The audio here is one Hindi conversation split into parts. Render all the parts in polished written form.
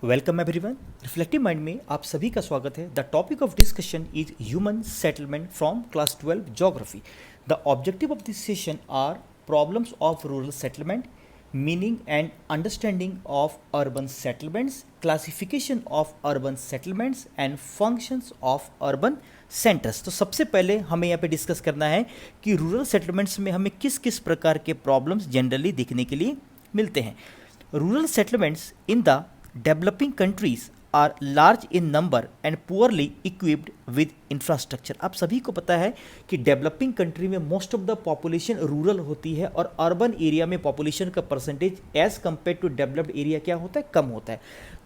Welcome everyone. रिफ्लेक्टिव माइंड में आप सभी का स्वागत है। The topic of discussion is human settlement from class 12 geography. The objective of this session are problems of rural settlement, meaning and understanding of urban settlements, classification of urban settlements and functions of urban centres. तो सबसे पहले हमें यहाँ पे डिस्कस करना है कि रूरल सेटलमेंट्स में हमें किस किस प्रकार के प्रॉब्लम्स जनरली देखने के लिए मिलते हैं। Rural settlements in the developing countries are large in number and poorly equipped with infrastructure। आप सभी को पता है कि डेवलपिंग कंट्री में most of the population rural होती है और अर्बन एरिया में पॉपुलेशन का percentage as compare to developed area क्या होता है, कम होता है।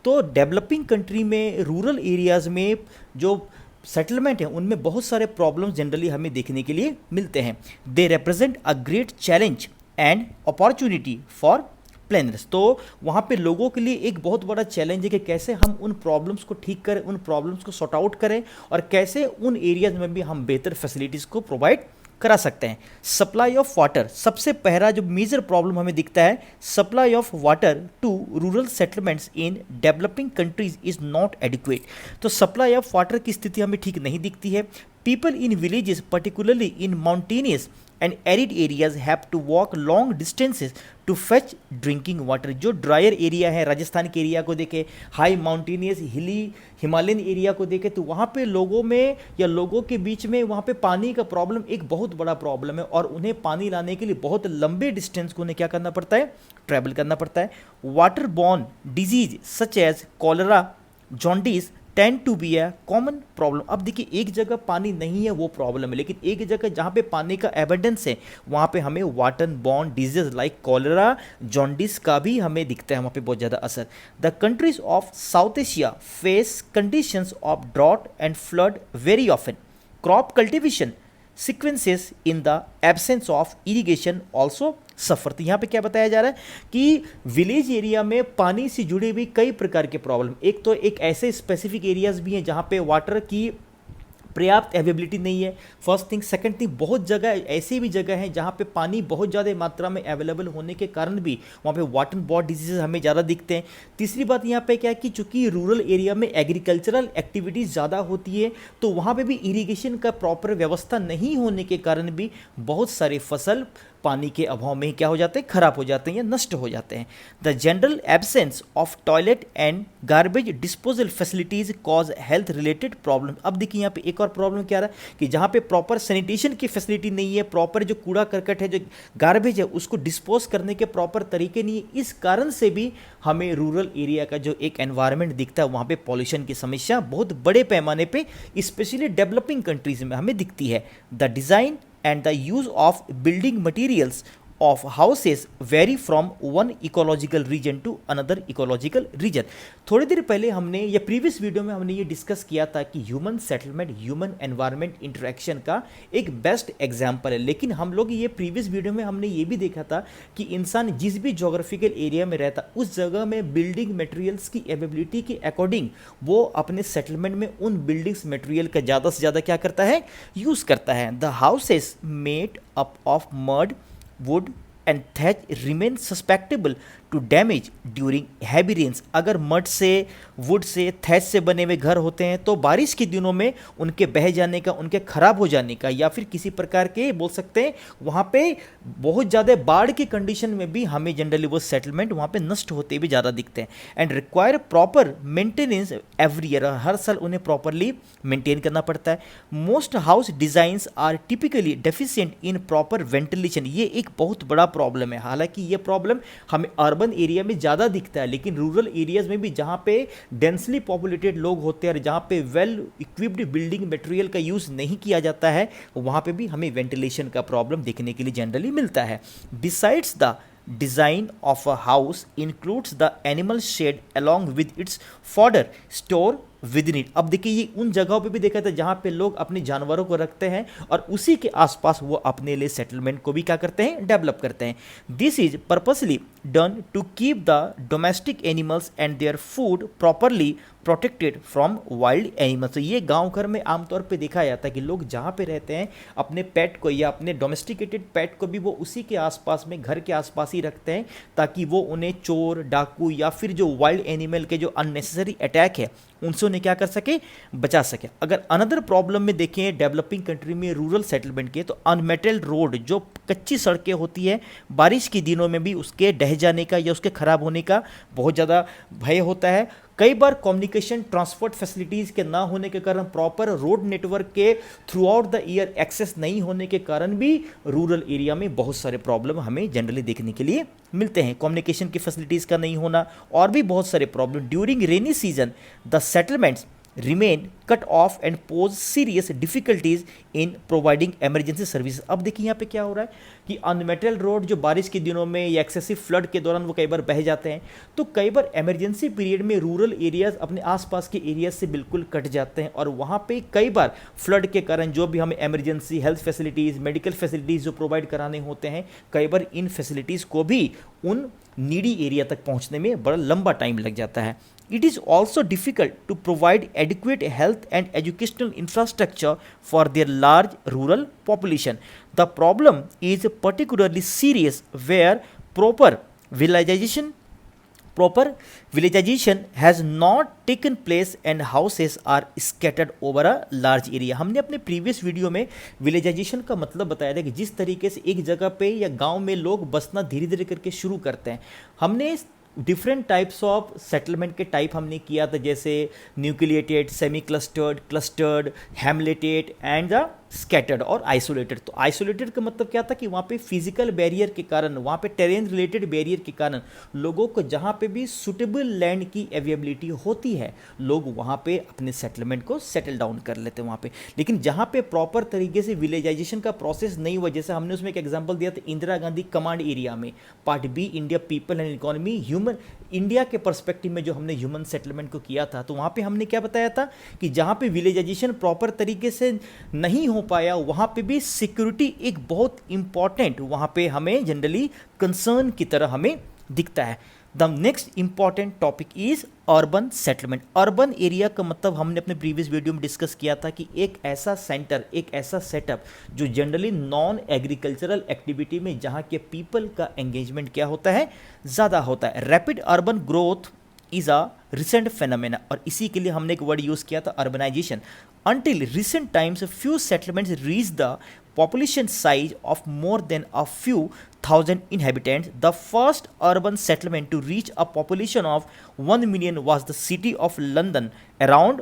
तो डेवलपिंग कंट्री में रूरल एरियाज में जो सेटलमेंट है उनमें बहुत सारे प्रॉब्लम्स जनरली हमें देखने के लिए मिलते हैं। They represent a great challenge and opportunity for planners. तो वहाँ पे लोगों के लिए एक बहुत बड़ा चैलेंज है कि कैसे हम उन प्रॉब्लम्स को ठीक करें, उन प्रॉब्लम्स को सॉर्ट आउट करें और कैसे उन एरियाज में भी हम बेहतर फैसिलिटीज़ को प्रोवाइड करा सकते हैं। सप्लाई ऑफ वाटर, सबसे पहला जो मेजर प्रॉब्लम हमें दिखता है, supply of water to rural settlements in developing countries is not adequate. तो सप्लाई ऑफ वाटर की स्थिति हमें ठीक नहीं दिखती है। People in villages particularly in mountainous and arid areas have to walk long distances to fetch drinking water. जो ड्रायर एरिया है, राजस्थान के एरिया को देखें, high mountainous hilly Himalayan area को देखें, तो वहाँ पे लोगों में या लोगों के बीच में वहाँ पे पानी का प्रॉब्लम एक बहुत बड़ा प्रॉब्लम है और उन्हें पानी लाने के लिए बहुत लंबे डिस्टेंस को उन्हें क्या करना पड़ता है, ट्रैवल करना पड़ता है। Water borne disease such as cholera, jaundice tend to be a common problem. अब देखिए, एक जगह पानी नहीं है वो प्रॉब्लम है, लेकिन एक जगह जहाँ पे पानी का एबंडेंस है वहाँ पे हमें water borne disease like cholera, jaundice का भी हमें दिखता है वहाँ पे बहुत ज़्यादा असर। The countries of South Asia face conditions of drought and flood very often. Crop cultivation sequences in the absence of irrigation also suffer. तो यहाँ पे क्या बताया जा रहा है कि विलेज एरिया में पानी से जुड़े हुए कई प्रकार के प्रॉब्लम, एक तो एक ऐसे स्पेसिफिक एरियाज भी हैं जहाँ पे वाटर की पर्याप्त अवेलेबिलिटी नहीं है, फर्स्ट थिंग। सेकंड थिंग, बहुत जगह ऐसी भी जगह हैं जहाँ पे पानी बहुत ज़्यादा मात्रा में अवेलेबल होने के कारण भी वहाँ पे वाटर बॉर्न डिजीज़ हमें ज़्यादा दिखते हैं। तीसरी बात यहाँ पे क्या है कि चूँकि रूरल एरिया में एग्रीकल्चरल एक्टिविटीज़ ज़्यादा होती है तो वहाँ पे भी इरिगेशन का प्रॉपर व्यवस्था नहीं होने के कारण भी बहुत सारे फसल पानी के अभाव में क्या हो जाते हैं, खराब हो जाते हैं या नष्ट हो जाते हैं। The general absence of toilet and garbage disposal facilities cause health related problem. अब देखिए यहाँ पे एक और प्रॉब्लम क्या रहा है कि जहाँ पे प्रॉपर सैनिटेशन की फैसिलिटी नहीं है, प्रॉपर जो कूड़ा करकट है, जो गार्बेज है, उसको डिस्पोज करने के प्रॉपर तरीके नहीं है, इस कारण से भी हमें रूरल एरिया का जो एक एनवायरनमेंट दिखता है वहाँ पे पॉल्यूशन की समस्या बहुत बड़े पैमाने पे स्पेशली डेवलपिंग कंट्रीज में हमें दिखती है। The design and the use of building materials of houses vary from one ecological region to another ecological region। थोड़ी देर पहले हमने या प्रीवियस वीडियो में हमने ये डिस्कस किया था कि human settlement human environment interaction का एक बेस्ट एग्जांपल है, लेकिन हम लोग ये प्रीवियस वीडियो में हमने ये भी देखा था कि इंसान जिस भी जोग्राफिकल एरिया में रहता उस जगह में बिल्डिंग मटेरियल्स की अवेलेबिलिटी के अकॉर्डिंग वो अपने सेटलमेंट में उन बिल्डिंग्स मटेरियल का ज़्यादा से ज़्यादा क्या करता है, यूज़ करता है। The houses made up of mud, wood and thatch remain susceptible to damage during heavy rains. अगर मड से, वुड से, थैच से बने हुए घर होते हैं तो बारिश के दिनों में उनके बह जाने का, उनके खराब हो जाने का या फिर किसी प्रकार के बोल सकते हैं वहाँ पे बहुत ज़्यादा बाढ़ की कंडीशन में भी हमें जनरली वो सेटलमेंट वहाँ पे नष्ट होते भी ज़्यादा दिखते हैं। And require proper maintenance every year, हर साल उन्हें प्रॉपरली मेंटेन करना पड़ता है। Most house designs are typically deficient in proper ventilation. ये एक बहुत बड़ा प्रॉब्लम है, हालांकि ये प्रॉब्लम हमें अर्बन एरिया में ज़्यादा दिखता है, लेकिन रूरल एरियाज में भी जहाँ पे डेंसली पॉपुलेटेड लोग होते हैं और जहाँ पे वेल इक्विप्ड बिल्डिंग मटेरियल का यूज़ नहीं किया जाता है वहाँ पे भी हमें वेंटिलेशन का प्रॉब्लम देखने के लिए जनरली मिलता है। Besides the design of a house includes the animal shed along with its fodder, store, with in it. अब देखिए ये उन जगहों पे भी देखा था जहां पे लोग अपने जानवरों को रखते हैं और उसी के आसपास वो अपने लिए सेटलमेंट को भी क्या करते हैं, डेवलप करते हैं। This is purposely done to keep the domestic animals and their food properly protected from wild animals. तो ये गांव घर में आमतौर पे देखा जाता है कि लोग जहाँ पे रहते हैं अपने पेट को या अपने डोमेस्टिकेटेड पेट को भी वो उसी के आसपास में, घर के आसपास ही रखते हैं, ताकि वो उन्हें चोर, डाकू या फिर जो वाइल्ड एनिमल के जो अननेसेसरी अटैक है उनसे उन्हें क्या कर सके, बचा सके। अगर अनदर प्रॉब्लम में देखें डेवलपिंग कंट्री में रूरल सेटलमेंट के, तो अनमेटल्ड रोड, जो कच्ची सड़कें होती है, बारिश के दिनों में भी उसके ढह जाने का या उसके खराब होने का बहुत ज़्यादा भय होता है। कई बार कम्युनिकेशन ट्रांसपोर्ट फैसिलिटीज़ के ना होने के कारण, प्रॉपर रोड नेटवर्क के throughout the year access नहीं होने के कारण भी रूरल एरिया में बहुत सारे प्रॉब्लम हमें जनरली देखने के लिए मिलते हैं। कम्युनिकेशन की फैसिलिटीज़ का नहीं होना और भी बहुत सारे problem. During rainy season the settlements remain cut off and pose serious difficulties in providing emergency service. अब देखिए यहाँ पे क्या हो रहा है कि अनमेटल रोड जो बारिश के दिनों में या एक्सेसिव फ्लड के दौरान वो कई बार बह जाते हैं, तो कई बार इमरजेंसी पीरियड में रूरल एरियाज अपने आसपास के एरियाज से बिल्कुल कट जाते हैं और वहाँ पे कई बार फ्लड के कारण जो भी हमें emergency health facilities, medical facilities जो प्रोवाइड कराने होते हैं, कई बार इन फैसिलिटीज़ को भी उन नीडी एरिया तक पहुँचने में बड़ा लंबा टाइम लग जाता है। It is also difficult to provide adequate health and educational infrastructure for their large rural population. The problem is particularly serious where proper villagization has not taken place and houses are scattered over a large area. हमने अपने प्रीवियस वीडियो में विलेजाइजेशन का मतलब बताया था कि जिस तरीके से एक जगह पे या गांव में लोग बसना धीरे धीरे करके शुरू करते हैं। हमने डिफरेंट टाइप्स ऑफ सेटलमेंट के टाइप हमने किया था, जैसे nucleated, semi clustered, clustered, hamleted and the scattered और आइसोलेटेड। तो आइसोलेटेड का मतलब क्या था कि वहाँ पे फिजिकल बैरियर के कारण, वहाँ पे टेरेन रिलेटेड बैरियर के कारण लोगों को जहाँ पे भी सुटेबल लैंड की अवेलेबिलिटी होती है, लोग वहाँ पे अपने सेटलमेंट को सेटल डाउन कर लेते हैं वहाँ पे। लेकिन जहाँ पे प्रॉपर तरीके से विलेजाइजेशन का प्रोसेस नहीं हुआ, जैसे हमने उसमें एक एग्जाम्पल दिया था इंदिरा गांधी कमांड एरिया में, part B India people and economy human, India के पर्सपेक्टिव में जो हमने ह्यूमन सेटलमेंट को किया था, तो वहाँ पे हमने क्या बताया था कि जहाँ पे विलेजाइजेशन प्रॉपर तरीके से नहीं हो पाया, वहाँ पे भी सिक्योरिटी एक बहुत इंपॉर्टेंट वहाँ पे हमें जनरली कंसर्न की तरह हमें दिखता है। The next important topic is urban settlement. Urban area का मतलब हमने अपने प्रीवियस वीडियो में डिस्कस किया था कि एक ऐसा सेंटर, एक ऐसा सेटअप जो जनरली नॉन एग्रीकल्चरल एक्टिविटी में जहाँ के पीपल का एंगेजमेंट क्या होता है, ज़्यादा होता है। Rapid urban growth is a recent phenomena, और इसी के लिए हमने एक वर्ड यूज़ किया था urbanisation. Until recent times, a few settlements reached the population size of more than a few thousand inhabitants. The first urban settlement to reach a population of 1 million was the city of London around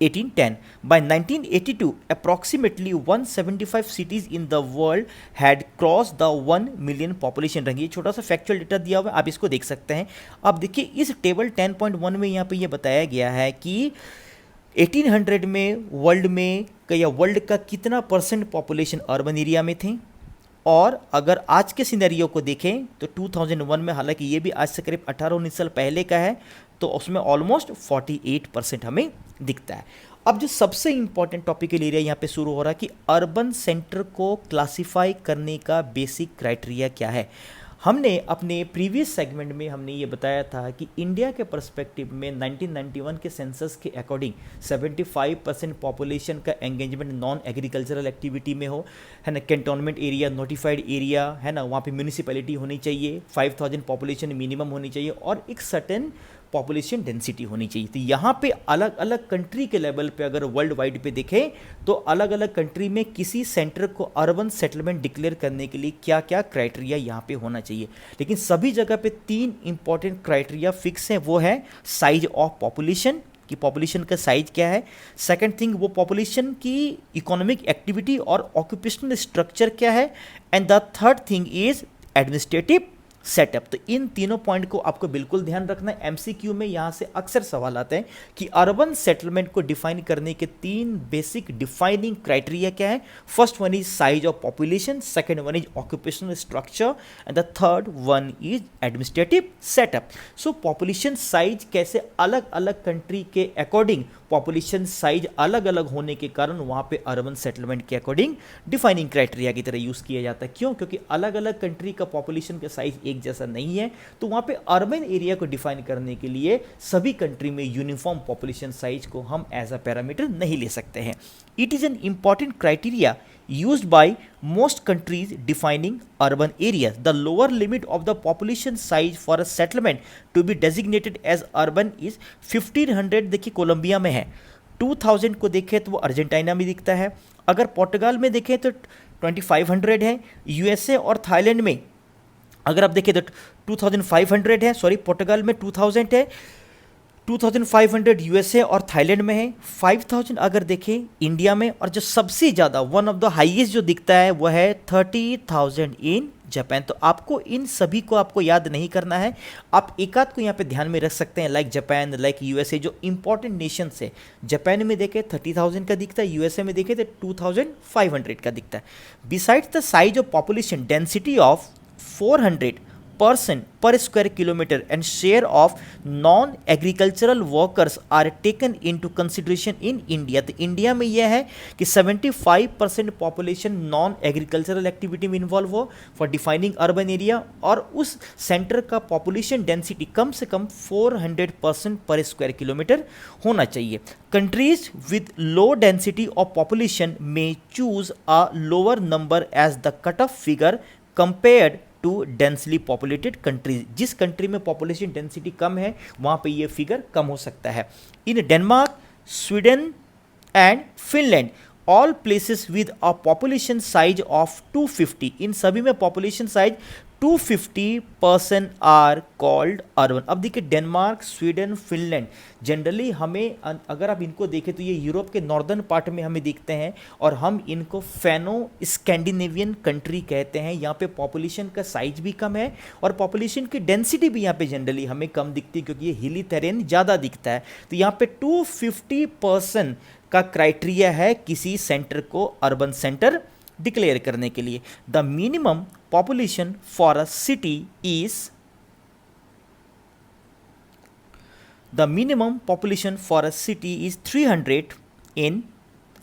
1810. By 1982, approximately 175 cities in the world had crossed the 1 million population range। ये छोटा सा फैक्चुअल डेटा दिया हुआ है, आप इसको देख सकते हैं। अब देखिए इस टेबल 10.1 में यहाँ पे ये बताया गया है कि 1800 में वर्ल्ड में या वर्ल्ड का कितना परसेंट पॉपुलेशन अर्बन एरिया में थे, और अगर आज के सिनेरियो को देखें तो 2001 में, हालांकि ये भी आज से करीब 18-19 साल पहले का है, तो उसमें ऑलमोस्ट 48% हमें दिखता है। अब जो सबसे इंपॉर्टेंट टॉपिकल एरिया यहाँ पे शुरू हो रहा है कि अर्बन सेंटर को क्लासिफाई करने का बेसिक क्राइटेरिया क्या है। हमने अपने प्रीवियस सेगमेंट में हमने ये बताया था कि इंडिया के पर्सपेक्टिव में 1991 के सेंसस के अकॉर्डिंग 75% पॉपुलेशन का एंगेजमेंट नॉन एग्रीकल्चरल एक्टिविटी में हो, है ना। कैंटोनमेंट एरिया, नोटिफाइड एरिया, है ना, वहाँ पे म्यूनिसिपैलिटी होनी चाहिए, 5000 पॉपुलेशन मिनिमम होनी चाहिए और एक सर्टेन पॉपुलेशन डेंसिटी होनी चाहिए। तो यहाँ पे अलग अलग कंट्री के लेवल पे अगर वर्ल्ड वाइड पे देखें तो अलग अलग कंट्री में किसी सेंटर को अर्बन सेटलमेंट डिक्लेयर करने के लिए क्या क्या क्राइटेरिया यहाँ पे होना चाहिए। लेकिन सभी जगह पे 3 इंपॉर्टेंट क्राइटेरिया फिक्स हैं, वो है साइज ऑफ पॉपुलेशन, कि पॉपुलेशन का साइज क्या है। सेकंड थिंग, वो पॉपुलेशन की इकोनॉमिक एक्टिविटी और ऑक्यूपेशनल स्ट्रक्चर क्या है। And the third thing is administrative setup. तो इन तीनों पॉइंट को आपको बिल्कुल ध्यान रखना है। एमसीक्यू में यहाँ से अक्सर सवाल आते हैं कि अर्बन सेटलमेंट को डिफाइन करने के 3 बेसिक डिफाइनिंग क्राइटेरिया क्या है। First one is size of population, second one is occupational structure and the third one is administrative setup. So population size कैसे अलग अलग कंट्री के अकॉर्डिंग पॉपुलेशन साइज अलग अलग होने के कारण वहाँ पे अर्बन सेटलमेंट के अकॉर्डिंग डिफाइनिंग क्राइटेरिया की तरह यूज़ किया जाता है। क्यों? क्योंकि अलग अलग कंट्री का पॉपुलेशन का साइज एक जैसा नहीं है, तो वहाँ पे अर्बन एरिया को डिफाइन करने के लिए सभी कंट्री में यूनिफॉर्म पॉपुलेशन साइज को हम एज अ पैरामीटर नहीं ले सकते हैं। It is an important criteria used by most countries defining urban areas. The lower limit of the population size for a settlement to be designated as urban is 1500। देखिए कोलंबिया में है। 2000 को देखें तो वो अर्जेंटीना में दिखता है। अगर पोर्टुगाल में देखें तो 2500 है। यूएसए और थाईलैंड में अगर आप देखें तो 2500 है। सॉरी, पोर्टुगाल में 2000 है, 2500 यूएसए और थाईलैंड में है। 5000 अगर देखें इंडिया में, और जो सबसे ज़्यादा वन ऑफ द हाईएस्ट जो दिखता है वो है 30,000 इन जापान। तो आपको इन सभी को आपको याद नहीं करना है, आप एक आध को यहाँ पे ध्यान में रख सकते हैं, लाइक जापान, लाइक यूएसए, जो इंपॉर्टेंट नेशंस है। जापान में देखें 30,000 का दिखता है, यूएसए में देखें तो 2500 का दिखता है। Besides the size of population, density of 400 person per square kilometer and share of non agricultural workers are taken into consideration in India। तो इंडिया में यह है कि 75% पॉपुलेशन नॉन एग्रीकल्चरल एक्टिविटी में इन्वॉल्व हो फॉर डिफाइनिंग अर्बन एरिया, और उस सेंटर का पॉपुलेशन डेंसिटी कम से कम 400% पर स्क्वायर किलोमीटर होना चाहिए। Countries with low density of population में choose a lower number as the cut off figure compared to densely populated countries. जिस कंट्री में पॉपुलेशन डेंसिटी कम है वहाँ पे ये फिगर कम हो सकता है। In Denmark, Sweden and Finland, all places with a population size of 250, इन सभी में population size 250% are called urban. अब देखिए डेनमार्क, स्वीडन, फिनलैंड, जनरली हमें अगर आप इनको देखें तो ये यूरोप के नॉर्दर्न पार्ट में हमें दिखते हैं, और हम इनको फेनो स्कैंडिनेवियन कंट्री कहते हैं। यहाँ पे पॉपुलेशन का साइज भी कम है और पॉपुलेशन की डेंसिटी भी यहाँ पे जनरली हमें कम दिखती है, क्योंकि ये हिली टेरेन ज़्यादा दिखता है। तो यहाँ पे 250% का क्राइटेरिया है किसी सेंटर को अर्बन सेंटर डिक्लेयर करने के लिए। The minimum population for a city is, the minimum population for a city is 300 in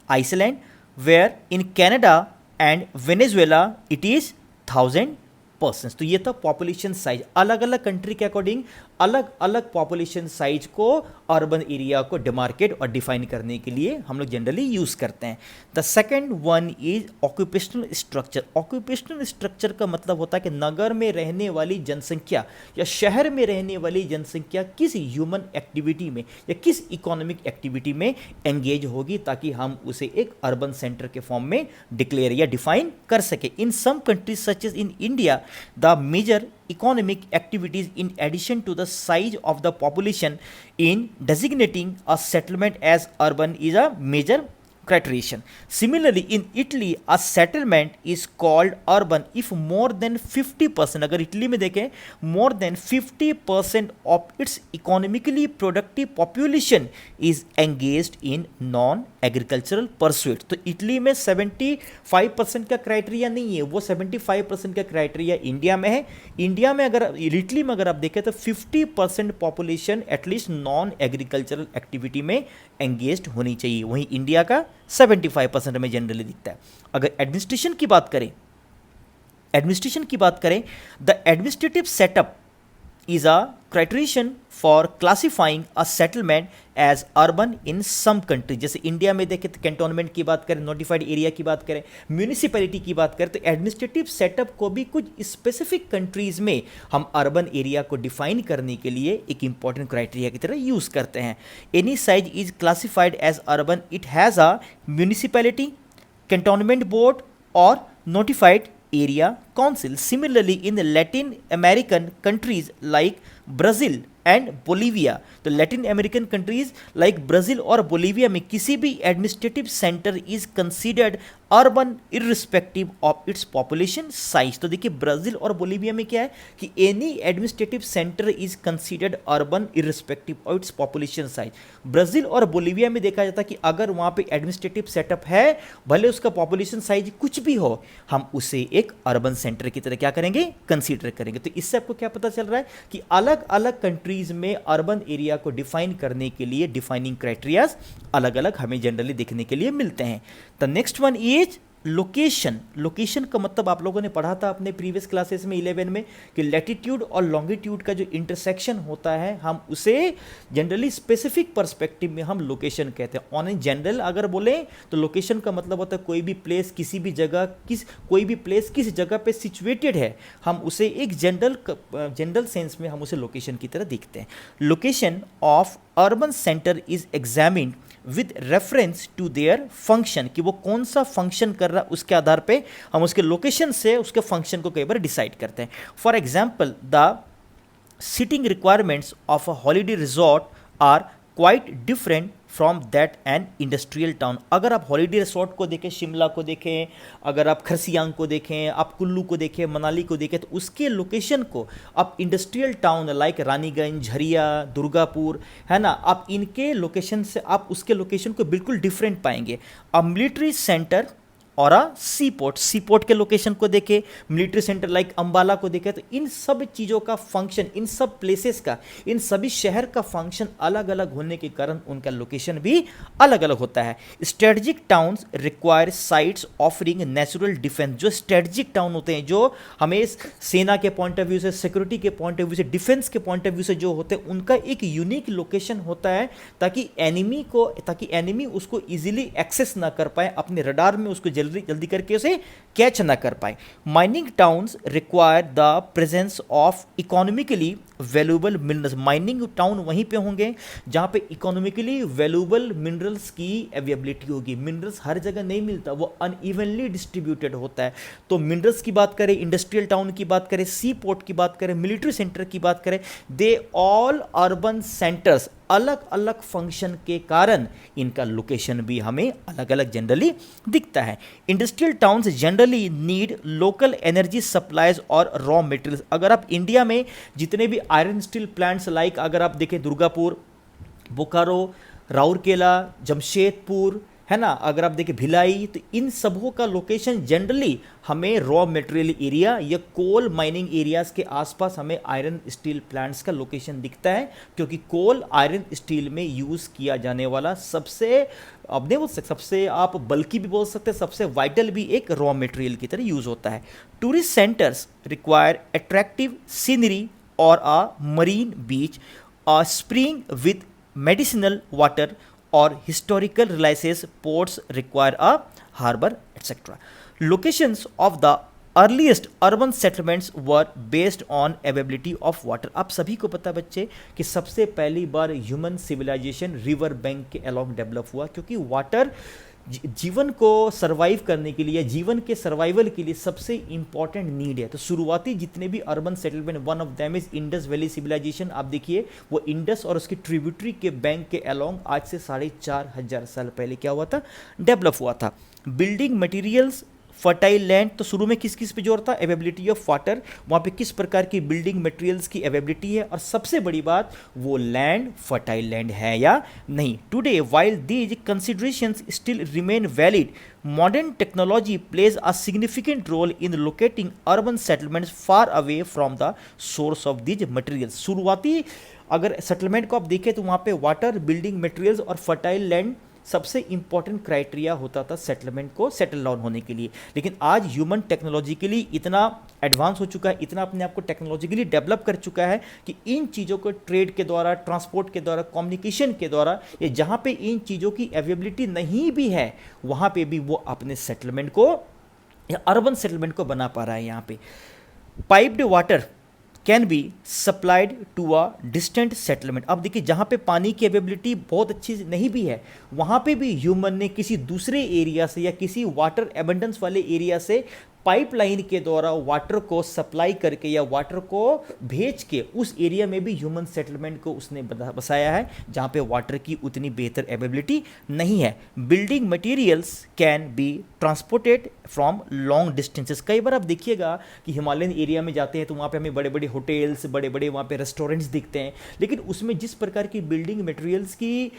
Iceland, where in Canada and Venezuela it is 1000 persons। तो ये था पॉपुलेशन साइज। अलग अलग कंट्री के अकॉर्डिंग अलग अलग पॉपुलेशन साइज को अर्बन एरिया को डिमार्केट और डिफाइन करने के लिए हम लोग जनरली यूज़ करते हैं। The second one is occupational structure. Occupational structure का मतलब होता है कि नगर में रहने वाली जनसंख्या या शहर में रहने वाली जनसंख्या किस ह्यूमन एक्टिविटी में या किस इकोनॉमिक एक्टिविटी में एंगेज होगी, ताकि हम उसे एक अर्बन सेंटर के फॉर्म में डिक्लेयर या डिफाइन कर सके। In some countries such as in India, the major economic activities in addition to the size of the population in designating a settlement as urban is a major criterion. Similarly, in Italy, a settlement is called urban if more than 50%, अगर इटली में देखें more than 50% of its economically productive population is engaged in non-agricultural pursuit। तो इटली में 75% का क्राइटेरिया नहीं है, वो 75% का क्राइटेरिया इंडिया में है। इंडिया में अगर इटली में अगर आप देखें तो 50% population at least non agricultural activity में एंगेज्ड होनी चाहिए, वहीं इंडिया का 75% में जनरली दिखता है। अगर एडमिनिस्ट्रेशन की बात करें, the administrative setup is a criterion for classifying a settlement as urban in some country। जैसे इंडिया में देखें तो कैंटोनमेंट की बात करें, नोटिफाइड एरिया की बात करें, म्यूनिसिपैलिटी की बात करें, तो एडमिनिस्ट्रेटिव सेटअप को भी कुछ स्पेसिफिक कंट्रीज में हम अर्बन एरिया को डिफाइन करने के लिए एक इंपॉर्टेंट क्राइटेरिया की तरह यूज करते हैं। Any size is classified as urban, it has a municipality, cantonment board और notified area council। Similarly, in the Latin American countries like Brazil and Bolivia, तो Latin American countries like Brazil और बोलीविया में किसी भी administrative centre is considered urban irrespective of its population size. तो देखिए ब्राज़ील और बोलीविया में क्या है कि any administrative centre is considered urban irrespective of its population size. Brazil और बोलीविया में देखा जाता है कि अगर वहाँ पे एडमिनिस्ट्रेटिव सेटअप है, भले उसका पॉपुलेशन साइज कुछ भी हो, हम उसे एक अर्बन सेंटर की तरह क्या करेंगे, कंसीडर करेंगे। तो इससे आपको क्या पता चल रहा है कि अलग अलग कंट्रीज में अर्बन एरिया को डिफाइन करने के लिए डिफाइनिंग क्राइटेरियाज अलग अलग हमें जनरली देखने के लिए मिलते हैं। The next one is location. Location का मतलब आप लोगों ने पढ़ा था अपने प्रीवियस क्लासेस में 11 में कि लैटिट्यूड और लॉन्गिट्यूड का जो इंटरसेक्शन होता है हम उसे जनरली स्पेसिफिक पर्सपेक्टिव में हम लोकेशन कहते हैं। ऑन इन जनरल अगर बोलें तो लोकेशन का मतलब होता है कोई भी प्लेस किसी भी जगह कोई भी प्लेस किस जगह पे सिचुएटेड है, हम उसे एक जनरल सेंस में हम उसे लोकेशन की तरह देखते हैं। Location of urban centre is examined with reference to their function, कि वो कौन सा फंक्शन कर रहा है उसके आधार पे हम उसके लोकेशन से उसके फंक्शन को कई बार डिसाइड करते हैं। For example the siting requirements of a holiday resort are quite different from that and industrial town. अगर आप हॉलीडे रिसोर्ट को देखें, शिमला को देखें, अगर आप खरसियांग को देखें, आप कुल्लू को देखें, मनाली को देखें, तो उसके लोकेशन को आप industrial town like Raniganj, Jharia, Durgapur, है ना, आप इनके लोकेशन से आप उसके लोकेशन को बिल्कुल डिफरेंट पाएंगे। अब मिलिट्री सेंटर और सी पोर्ट के लोकेशन को देखे, मिलिट्री सेंटर लाइक अंबाला को देखे, तो इन सब चीज़ों का फंक्शन, इन सब प्लेसेस का, इन सभी शहर का फंक्शन अलग अलग होने के कारण उनका लोकेशन भी अलग अलग होता है। Strategic towns require sites offering natural defence. जो स्ट्रेटजिक टाउन होते हैं, जो हमें सेना के पॉइंट ऑफ व्यू से, सिक्योरिटी के पॉइंट ऑफ व्यू से, डिफेंस के पॉइंट ऑफ व्यू से जो होते हैं, उनका एक यूनिक लोकेशन होता है ताकि एनिमी उसको इजीली एक्सेस ना कर पाए, अपने रडार में उसको जल्दी करके उसे कैच ना कर पाए। Mining towns require the presence of economically valuable minerals. Mining town वहीं पे होंगे जहां पे इकोनॉमिकली वैल्यूएबल मिनरल्स की अवेलेबिलिटी होगी। मिनरल्स हर जगह नहीं मिलता, वो अनइवनली डिस्ट्रीब्यूटेड होता है। तो मिनरल्स की बात करें, इंडस्ट्रियल टाउन की बात करें, सी पोर्ट की बात करें, मिलिट्री सेंटर की बात करें, दे ऑल अर्बन सेंटर्स, अलग अलग फंक्शन के कारण इनका लोकेशन भी हमें अलग अलग जनरली दिखता है। Industrial towns generally need local energy supplies और रॉ मटेरियल्स। अगर आप इंडिया में जितने भी आयरन स्टील प्लांट्स लाइक अगर आप देखें दुर्गापुर, बोकारो, राउरकेला, जमशेदपुर, है ना, अगर आप देखें भिलाई, तो इन सबों का लोकेशन जनरली हमें रॉ मटेरियल एरिया या कोल माइनिंग एरियाज के आसपास हमें आयरन स्टील प्लांट्स का लोकेशन दिखता है, क्योंकि कोल आयरन स्टील में यूज़ किया जाने वाला सबसे, अब नहीं बोल सकते सबसे, आप बल्कि भी बोल सकते हैं, सबसे वाइटल भी एक रॉ मटेरियल की तरह यूज़ होता है। Tourist centres require attractive scenery और a marine beach, a spring with medicinal water और historical realities, ports require a harbor, etc. Locations of the earliest urban settlements were based on availability of water. आप सभी को पता बच्चे कि सबसे पहली बार ह्यूमन सिविलाइजेशन रिवर बैंक के अलॉन्ग डेवलप हुआ, क्योंकि वाटर जीवन को सर्वाइव करने के लिए, जीवन के सर्वाइवल के लिए सबसे इंपॉर्टेंट नीड है। तो शुरुआती जितने भी urban settlement, one of them is Indus valley civilisation. आप देखिए वो इंडस और उसके ट्रिब्यूटरी के बैंक के अलॉन्ग आज से 4500 साल पहले क्या हुआ था, डेवलप हुआ था। बिल्डिंग मटेरियल्स, फर्टाइल लैंड, तो शुरू में किस किस पे जोर था, अवेलेबिलिटी ऑफ वाटर, वहाँ पे किस प्रकार की बिल्डिंग मटेरियल्स की अवेलेबिलिटी है, और सबसे बड़ी बात वो लैंड फर्टाइल लैंड है या नहीं। Today while these considerations still remain valid, modern technology plays a significant role in locating urban settlements far away from the source of these materials. शुरुआती अगर सेटलमेंट को आप देखें तो वहाँ पे वाटर, बिल्डिंग मटेरियल्स और फर्टाइल लैंड सबसे इंपॉर्टेंट क्राइटेरिया होता था सेटलमेंट को सेटल डाउन होने के लिए। लेकिन आज ह्यूमन टेक्नोलॉजिकली इतना एडवांस हो चुका है, इतना अपने आप को टेक्नोलॉजिकली डेवलप कर चुका है कि इन चीज़ों को ट्रेड के द्वारा, ट्रांसपोर्ट के द्वारा, कम्युनिकेशन के द्वारा, या जहाँ पे इन चीज़ों की अवेलेबिलिटी नहीं भी है वहाँ पे भी वो अपने सेटलमेंट को या अर्बन सेटलमेंट को बना पा रहा है। यहाँ पे piped water can be supplied to a distant settlement. अब देखिए जहाँ पे पानी की अवेलेबिलिटी बहुत अच्छी नहीं भी है, वहाँ पे भी ह्यूमन ने किसी दूसरे एरिया से या किसी वाटर एबंडेंस वाले एरिया से पाइपलाइन के द्वारा वाटर को सप्लाई करके या वाटर को भेज के उस एरिया में भी ह्यूमन सेटलमेंट को उसने बसाया है जहाँ पे वाटर की उतनी बेहतर अवेलेबिलिटी नहीं है। Building materials can be transported from long distances. कई बार आप देखिएगा कि हिमालयन एरिया में जाते हैं तो वहाँ पे हमें बड़े बड़े होटल्स, बड़े बड़े वहाँ पे रेस्टोरेंट्स दिखते हैं, लेकिन उसमें जिस प्रकार की बिल्डिंग मटेरियल्स की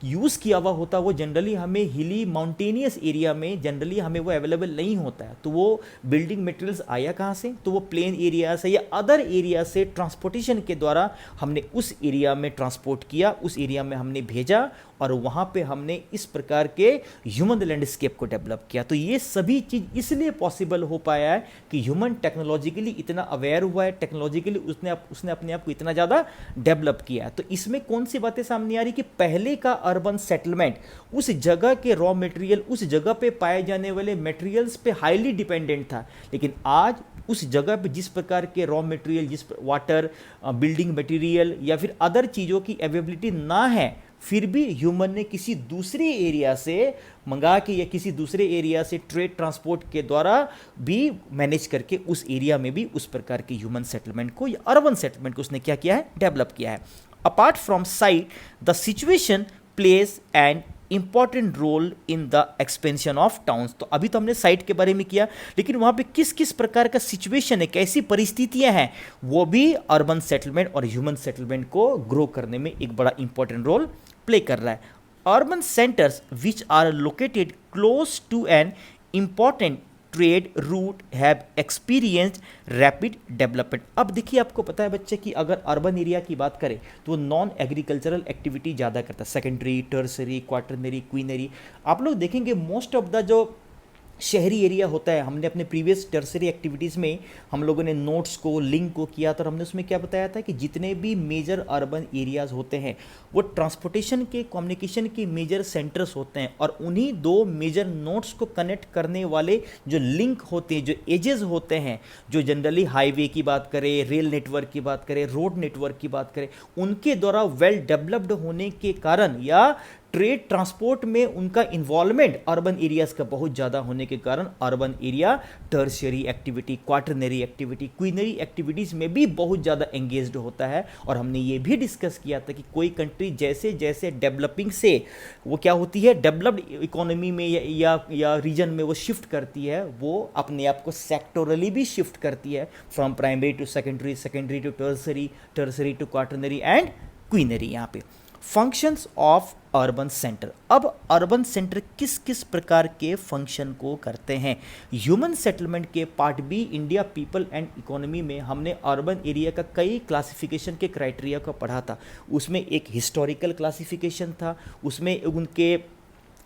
यूज़ किया हुआ होता है वो जनरली हमें हिली माउंटेनियस एरिया में जनरली हमें वो अवेलेबल नहीं होता है। तो वो बिल्डिंग मटेरियल्स आया कहाँ से? तो वो प्लेन एरिया से या अदर एरिया से ट्रांसपोर्टेशन के द्वारा हमने उस एरिया में ट्रांसपोर्ट किया, उस एरिया में हमने भेजा और वहाँ पे हमने इस प्रकार के ह्यूमन लैंडस्केप को डेवलप किया। तो ये सभी चीज़ इसलिए पॉसिबल हो पाया है कि ह्यूमन टेक्नोलॉजिकली इतना अवेयर हुआ है, टेक्नोलॉजिकली उसने अपने आप को इतना ज़्यादा डेवलप किया है। तो इसमें कौन सी बातें सामने आ रही कि पहले का अर्बन सेटलमेंट उस जगह के रॉ मटेरियल, उस जगह पे पाए जाने वाले मटेरियल्स पे हाईली डिपेंडेंट था, लेकिन आज उस जगह पे जिस प्रकार के रॉ मटेरियल, जिस वाटर, बिल्डिंग मटेरियल या फिर अदर चीज़ों की अवेलेबिलिटी ना है, फिर भी ह्यूमन ने किसी दूसरे एरिया से मंगा के या किसी दूसरे एरिया से ट्रेड ट्रांसपोर्ट के द्वारा भी मैनेज करके उस एरिया में भी उस प्रकार के ह्यूमन सेटलमेंट को या अर्बन सेटलमेंट को उसने क्या किया है? डेवलप किया है। Apart from site the situation plays and important role in the expansion of towns. तो अभी तो हमने साइट के बारे में किया, लेकिन वहाँ पे किस किस प्रकार का सिचुएशन है, कैसी परिस्थितियाँ हैं, वो भी अर्बन सेटलमेंट और ह्यूमन सेटलमेंट को ग्रो करने में एक बड़ा इंपॉर्टेंट रोल प्ले कर रहा है। Urban centres which are located close to an important trade route have experienced rapid development. अब देखिए, आपको पता है बच्चे कि अगर अर्बन एरिया की बात करें तो वो नॉन एग्रीकल्चरल एक्टिविटी ज़्यादा करता है, सेकेंडरी, टर्सरी, क्वार्टरनरी, क्वीनरी। आप लोग देखेंगे मोस्ट ऑफ द जो शहरी एरिया होता है, हमने अपने प्रीवियस टर्सरी एक्टिविटीज़ में हम लोगों ने नोट्स को लिंक को किया था और हमने उसमें क्या बताया था कि जितने भी मेजर अर्बन एरियाज़ होते हैं वो ट्रांसपोर्टेशन के, कम्युनिकेशन के मेजर सेंटर्स होते हैं और उन्हीं दो मेजर नोट्स को कनेक्ट करने वाले जो लिंक होते हैं, जो एजेस होते हैं, जो जनरली हाईवे की बात करें, रेल नेटवर्क की बात करें, रोड नेटवर्क की बात करें, उनके द्वारा वेल डेवलप्ड होने के कारण या ट्रेड ट्रांसपोर्ट में उनका इन्वॉल्वमेंट अर्बन एरियाज का बहुत ज़्यादा होने के कारण urban area tertiary activity, quaternary activity, quinary activities में भी बहुत ज़्यादा एंगेज्ड होता है। और हमने ये भी डिस्कस किया था कि कोई कंट्री जैसे जैसे डेवलपिंग से वो क्या होती है, डेवलप्ड इकोनॉमी में या रीजन में वो शिफ्ट करती है, वो अपने आप को सेक्टोरली भी शिफ्ट करती है, from primary to secondary, secondary to tertiary, tertiary to quaternary and quinary. यहाँ पे फंक्शंस ऑफ अर्बन सेंटर। अब अर्बन सेंटर किस किस प्रकार के फंक्शन को करते हैं? ह्यूमन सेटलमेंट के part B India people and economy में हमने अर्बन एरिया का कई क्लासिफिकेशन के क्राइटेरिया को पढ़ा था। उसमें एक हिस्टोरिकल क्लासिफिकेशन था, उसमें उनके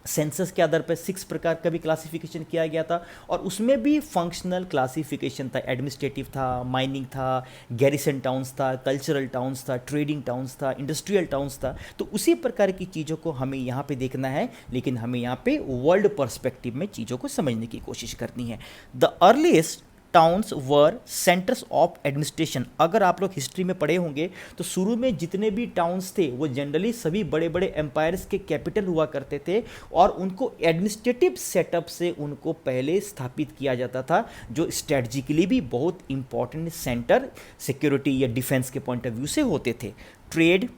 सेंसस के आधार पर 6 प्रकार का भी क्लासिफिकेशन किया गया था और उसमें भी फंक्शनल क्लासिफिकेशन था, एडमिनिस्ट्रेटिव था, माइनिंग था, गैरिसन टाउन्स था, कल्चरल टाउन्स था, ट्रेडिंग टाउन्स था, इंडस्ट्रियल टाउन्स था। तो उसी प्रकार की चीज़ों को हमें यहाँ पे देखना है, लेकिन हमें यहाँ पे वर्ल्ड पर्सपेक्टिव में चीज़ों को समझने की कोशिश करनी है। The earliest towns were centres of administration. अगर आप लोग हिस्ट्री में पढ़े होंगे तो शुरू में जितने भी टाउन्स थे वो जनरली सभी बड़े बड़े एम्पायर्स के कैपिटल हुआ करते थे और उनको एडमिनिस्ट्रेटिव सेटअप से उनको पहले स्थापित किया जाता था, जो स्ट्रेटजिकली भी बहुत इंपॉर्टेंट सेंटर सिक्योरिटी या डिफेंस के पॉइंट ऑफ व्यू से होते थे। Trade,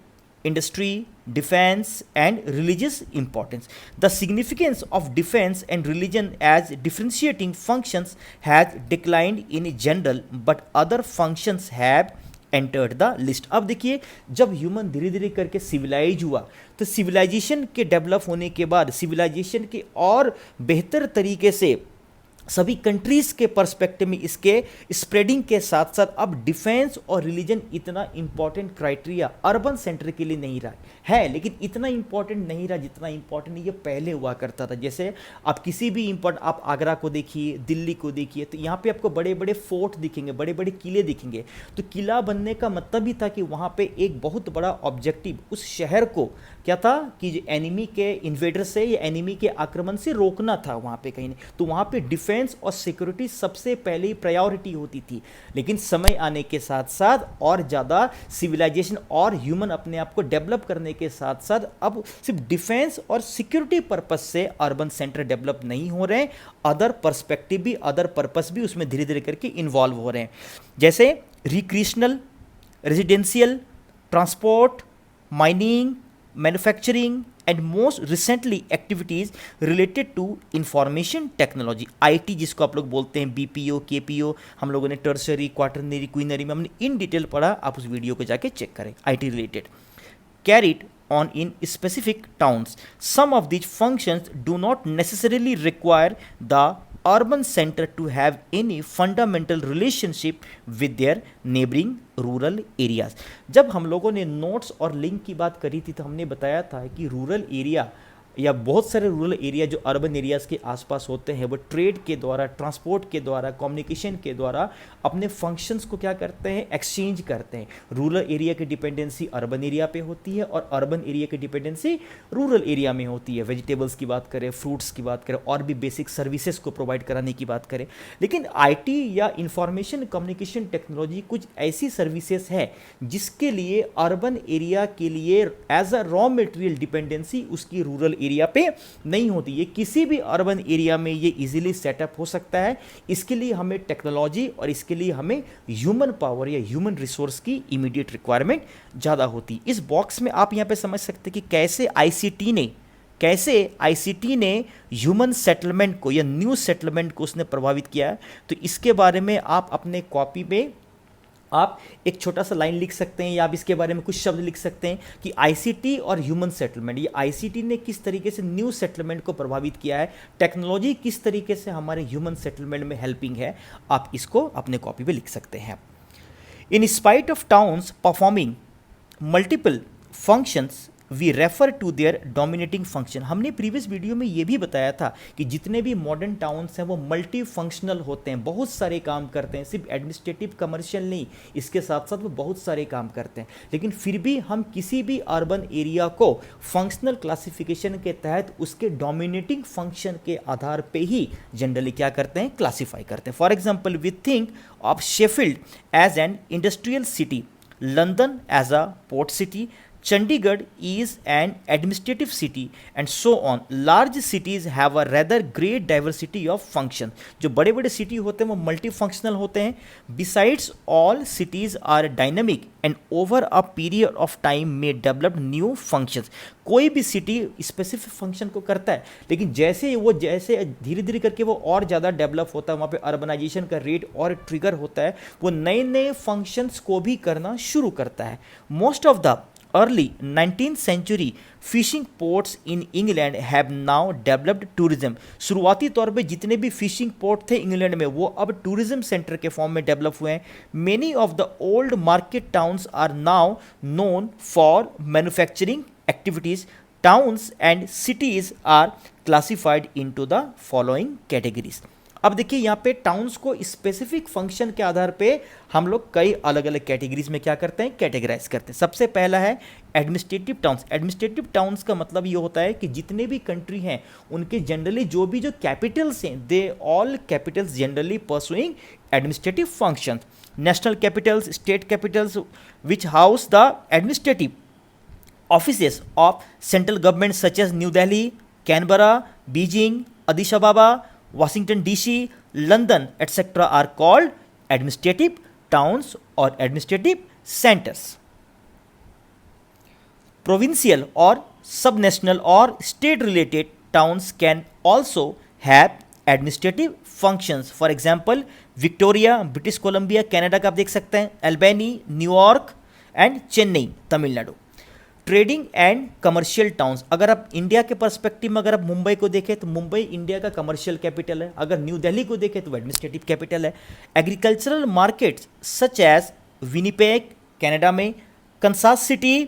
industry, defense and religious importance. The significance of defense and religion as differentiating functions has declined in general, but other functions have entered the list. अब देखिए, जब ह्यूमन धीरे धीरे करके सिविलाइज हुआ तो सिविलाइजेशन के डेवलप होने के बाद सिविलाइजेशन के और बेहतर तरीके से सभी कंट्रीज़ के पर्सपेक्टिव में इसके स्प्रेडिंग के साथ साथ अब डिफेंस और रिलीजन इतना इंपॉर्टेंट क्राइटेरिया अर्बन सेंटर के लिए नहीं रहा है, लेकिन इतना इंपॉर्टेंट नहीं रहा जितना इंपॉर्टेंट ये पहले हुआ करता था। जैसे आप किसी भी इंपॉर्टेंट, आप आगरा को देखिए, दिल्ली को देखिए, तो यहाँ पे आपको बड़े बड़े फोर्ट दिखेंगे, बड़े बड़े किले दिखेंगे। तो किला बनने का मतलब ही था कि वहाँ पे एक बहुत बड़ा ऑब्जेक्टिव उस शहर को क्या था कि एनिमी के इन्वेडर से या एनिमी के आक्रमण से रोकना था वहाँ पे कहीं नहीं। तो वहाँ पे डिफेंस डिफेंस और सिक्योरिटी सबसे पहले प्रायोरिटी होती थी, लेकिन समय आने के साथ साथ और ज़्यादा सिविलाइजेशन और ह्यूमन अपने आप को डेवलप करने के साथ साथ अब सिर्फ डिफेंस और सिक्योरिटी पर्पस से अर्बन सेंटर डेवलप नहीं हो रहे हैं, अदर पर्सपेक्टिव भी, अदर पर्पस भी उसमें धीरे धीरे करके इन्वॉल्व हो रहे हैं, जैसे recreational, residential, transport, mining, manufacturing and most recently activities related to information technology, IT जिसको आप लोग बोलते हैं, बीपीओ, केपीओ, हम लोगों ने टर्सरी, क्वार्टरनरी, क्वीनरी में हमने इन डिटेल पढ़ा, आप उस वीडियो को जाके चेक करें, IT related, carried on in specific towns. Some of these functions do not necessarily require the urban center to have any fundamental relationship with their neighboring rural areas. जब हम लोगों ने नोट्स और लिंक की बात करी थी तो हमने बताया था कि रूरल एरिया या बहुत सारे रूरल एरिया जो अर्बन एरियाज़ के आसपास होते हैं वो ट्रेड के द्वारा, ट्रांसपोर्ट के द्वारा, कम्युनिकेशन के द्वारा अपने फंक्शंस को क्या करते हैं, एक्सचेंज करते हैं। रूरल एरिया की डिपेंडेंसी अर्बन एरिया पे होती है और अर्बन एरिया की डिपेंडेंसी रूरल एरिया में होती है। वेजिटेबल्स की बात करें, फ्रूट्स की बात करें और भी बेसिक सर्विसेज को प्रोवाइड कराने की बात करें। लेकिन आईटी या इंफॉर्मेशन कम्युनिकेशन टेक्नोलॉजी कुछ ऐसी सर्विसेज है जिसके लिए अर्बन एरिया के लिए as a raw material dependency उसकी रूरल एरिया पे नहीं होती। ये किसी भी अर्बन एरिया में ये इजीली सेटअप हो सकता है। इसके लिए हमें टेक्नोलॉजी और इसके लिए हमें ह्यूमन पावर या ह्यूमन रिसोर्स की इमीडिएट रिक्वायरमेंट ज़्यादा होती। इस बॉक्स में आप यहाँ पे समझ सकते हैं कि कैसे आईसीटी ने ह्यूमन सेटलमेंट को या न्यू सेटलमेंट को उसने प्रभावित किया है। तो इसके बारे में आप अपने कॉपी में आप एक छोटा सा लाइन लिख सकते हैं या आप इसके बारे में कुछ शब्द लिख सकते हैं कि आईसीटी और ह्यूमन सेटलमेंट, ये आईसीटी ने किस तरीके से न्यू सेटलमेंट को प्रभावित किया है, टेक्नोलॉजी किस तरीके से हमारे ह्यूमन सेटलमेंट में हेल्पिंग है। आप इसको अपने कॉपी पे लिख सकते हैं। In spite of towns performing multiple functions we refer to their dominating function. हमने प्रीवियस वीडियो में ये भी बताया था कि जितने भी मॉडर्न टाउन्स हैं वो मल्टी फंक्शनल होते हैं, बहुत सारे काम करते हैं, सिर्फ एडमिनिस्ट्रेटिव कमर्शियल नहीं, इसके साथ साथ वो बहुत सारे काम करते हैं। लेकिन फिर भी हम किसी भी अर्बन एरिया को फंक्शनल क्लासिफिकेशन के तहत उसके डोमिनेटिंग फंक्शन के आधार पे ही जनरली क्या करते हैं, क्लासीफाई करते हैं। For example we think of Sheffield as an industrial city, London as a port city, Chandigarh is an administrative city and so on. Large cities have a rather great diversity of functions. जो बड़े बड़े सिटी होते हैं वो मल्टी फंक्शनल होते हैं। Besides, all cities are dynamic and over a period of time may develop new functions. कोई भी सिटी स्पेसिफिक फंक्शन को करता है, लेकिन जैसे धीरे धीरे करके वो और ज़्यादा डेवलप होता है, वहाँ पे अर्बनाइजेशन का रेट और ट्रिगर होता है, वो नए नए फंक्शंस को भी करना शुरू करता है। Most of the early 19th century fishing ports in England have now developed tourism. शुरुआती तौर पे जितने भी फिशिंग पोर्ट थे इंग्लैंड में वो अब टूरिज्म सेंटर के फॉर्म में डेवलप हुए हैं। Many of the old market towns are now known for manufacturing activities. Towns and cities are classified into the following categories. अब देखिए यहाँ पे टाउन्स को स्पेसिफिक फंक्शन के आधार पे हम लोग कई अलग अलग कैटेगरीज में क्या करते हैं, कैटेगराइज करते हैं। सबसे पहला है एडमिनिस्ट्रेटिव टाउन्स। एडमिनिस्ट्रेटिव टाउन्स का मतलब ये होता है कि जितने भी कंट्री हैं उनके जनरली जो कैपिटल्स हैं, they all capitals generally pursuing administrative function. National capitals, state capitals which house the administrative offices of central government such as New Delhi, Canberra, Beijing, Addis Ababa, Washington DC, London, etc. are called administrative towns or administrative centers. Provincial or subnational or state-related towns can also have administrative functions. For example, Victoria, British Columbia, Canada का आप देख सकते हैं, Albany, New York and Chennai, Tamil Nadu. Trading and commercial towns, अगर आप इंडिया के पर्सपेक्टिव में अगर आप मुंबई को देखें तो मुंबई इंडिया का कमर्शियल कैपिटल है, अगर न्यू दिल्ली को देखें तो एडमिनिस्ट्रेटिव कैपिटल है। Agricultural markets such as Winnipeg Canada में, कंसास सिटी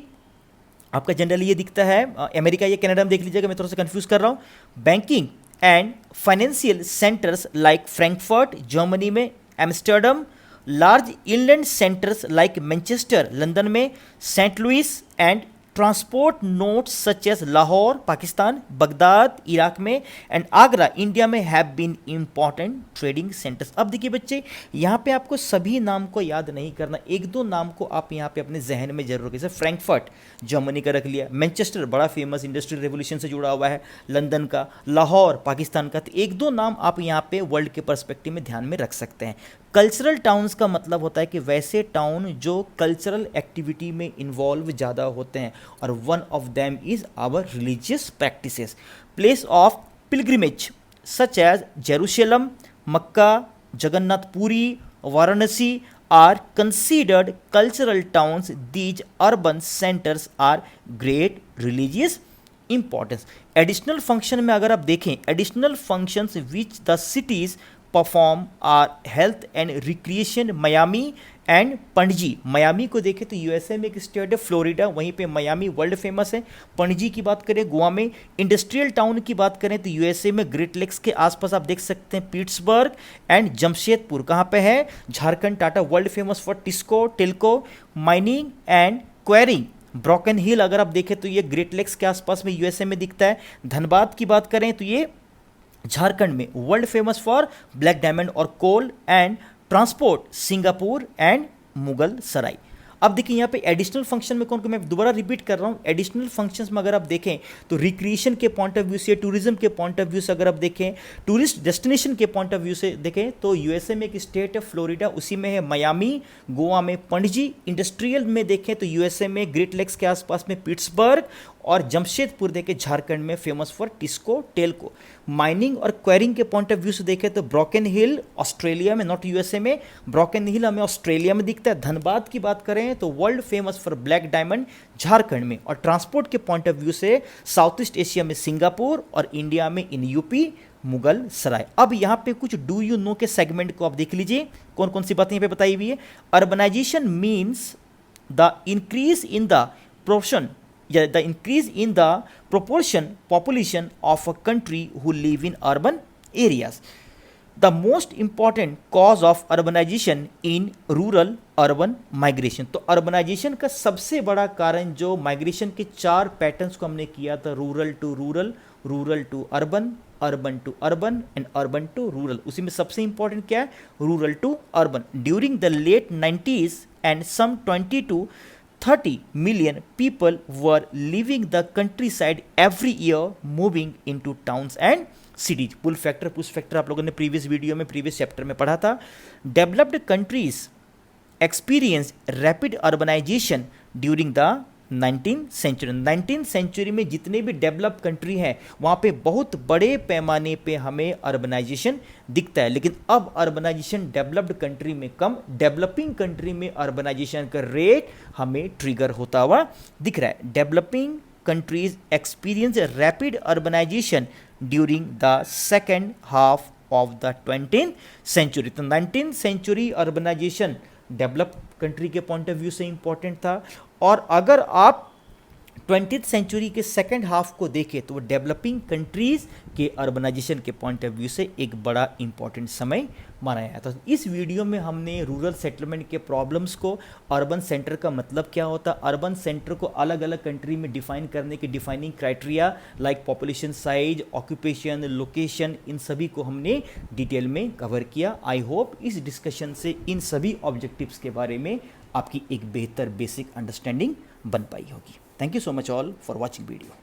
आपका जनरली ये दिखता है, अमेरिका या कनाडा में देख लीजिएगा, मैं थोड़ा सा कंफ्यूज कर रहा हूँ। Banking and financial centres like Frankfurt Germany में, Amsterdam, large inland centres like Manchester London में, Saint Louis and transport nodes such as Lahore Pakistan, Baghdad Iraq में एंड आगरा इंडिया में have been important trading centres. अब देखिए बच्चे, यहाँ पे आपको सभी नाम को याद नहीं करना, एक दो नाम को आप यहाँ पे अपने जहन में जरूर रखिए। जैसे फ्रैंकफर्ट जर्मनी का रख लिया, मैनचेस्टर बड़ा फेमस इंडस्ट्रियल रेवोल्यूशन से जुड़ा हुआ है लंदन का, लाहौर पाकिस्तान का, तो एक दो नाम आप यहाँ पे वर्ल्ड के पर्सपेक्टिव में ध्यान में रख सकते हैं। कल्चरल टाउन्स का मतलब होता है कि वैसे टाउन जो कल्चरल एक्टिविटी में इन्वॉल्व ज़्यादा होते हैं, और one of them is our religious practices. Place of pilgrimage such as Jerusalem, Mecca, Jagannathpuri, Varanasi are considered cultural towns. These urban centers are great religious importance. Additional function में अगर आप देखें, additional functions which the cities perform are health and recreation, Miami and Panaji. Miami को देखें तो यूएसए में एक स्टेट है फ्लोरिडा, वहीं पे मयामी वर्ल्ड फेमस है। पणजी की बात करें गोवा में। इंडस्ट्रियल टाउन की बात करें तो यूएसए में ग्रेट लेक्स के आसपास आप देख सकते हैं पिट्सबर्ग एंड जमशेदपुर। कहाँ पे है? Jharkhand. Tata world famous for TISCO, TELCO, mining and quarrying. Broken Hill अगर आप देखें तो ये ग्रेट लेक्स के आसपास में यूएसए में दिखता है। धनबाद की बात करें तो ये झारखंड में, world famous for black diamond और coal and transport, Singapore and Mughal Sarai. अब देखिए यहाँ पे एडिशनल फंक्शन में कौन को, मैं दोबारा रिपीट कर रहा हूँ, एडिशनल फंक्शंस में अगर आप देखें तो रिक्रिएशन के पॉइंट ऑफ व्यू से, टूरिज्म के पॉइंट ऑफ व्यू से अगर आप देखें, टूरिस्ट डेस्टिनेशन के पॉइंट ऑफ व्यू से देखें तो यूएसए में एक स्टेट है फ्लोरिडा, उसी में है मयामी, गोवा में पणजी। इंडस्ट्रियल में देखें तो यूएसए में ग्रेट लेक्स के आसपास में पिट्सबर्ग, और जमशेदपुर देखें झारखंड में famous for TISCO, TELCO. Mining और क्वेरिंग के पॉइंट ऑफ व्यू से देखें तो ब्रोकन हिल ऑस्ट्रेलिया में, नॉट यूएसए में, ब्रोकन हिल हमें ऑस्ट्रेलिया में दिखता है। धनबाद की बात करें तो world famous for black diamond Jharkhand में, और ट्रांसपोर्ट के पॉइंट ऑफ व्यू से साउथ ईस्ट एशिया में सिंगापुर, और इंडिया में इन यूपी मुगल सराय। अब यहाँ पे कुछ डू यू नो के सेगमेंट को आप देख लीजिए, कौन कौन सी बातें यहाँ पे बताई हुई है। Urbanisation means the increase in the proportion, the increase in the proportion population of a country who live in urban areas. The most important cause of urbanization in rural urban migration. तो urbanization का सबसे बड़ा कारण जो माइग्रेशन के चार पैटर्न्स को हमने किया था, rural to rural, rural to urban, urban to urban and urban to rural, उसी में सबसे इंपॉर्टेंट क्या है? Rural to urban. During the late 90s and some 20 to 30 million people were leaving the countryside every year, moving into towns and cities. Pull factor, push factor आप लोगों ने प्रीवियस वीडियो में, प्रीवियस चैप्टर में पढ़ा था। Developed countries experience rapid urbanisation during the 19th century. 19th century में जितने भी डेवलप कंट्री हैं वहाँ पे बहुत बड़े पैमाने पे हमें अर्बनाइजेशन दिखता है, लेकिन अब अर्बनाइजेशन डेवलप्ड कंट्री में कम, डेवलपिंग कंट्री में अर्बनाइजेशन का रेट हमें ट्रिगर होता हुआ दिख रहा है। Developing countries experience rapid urbanisation during the second half of the 20th century. तो 19th century urbanisation develop country के पॉइंट ऑफ व्यू से इंपॉर्टेंट था, और अगर आप 20th सेंचुरी के सेकेंड हाफ को देखें तो वो डेवलपिंग कंट्रीज के अर्बनाइजेशन के पॉइंट ऑफ व्यू से एक बड़ा इंपॉर्टेंट समय माना गया। तो इस वीडियो में हमने रूरल सेटलमेंट के प्रॉब्लम्स को, अर्बन सेंटर का मतलब क्या होता है, अर्बन सेंटर को अलग अलग कंट्री में डिफाइन करने के defining criteria like population size, occupation, location, इन सभी को हमने डिटेल में कवर किया। आई होप इस डिस्कशन से इन सभी ऑब्जेक्टिव्स के बारे में आपकी एक बेहतर बेसिक अंडरस्टैंडिंग बन पाई होगी। Thank you so much all for watching video.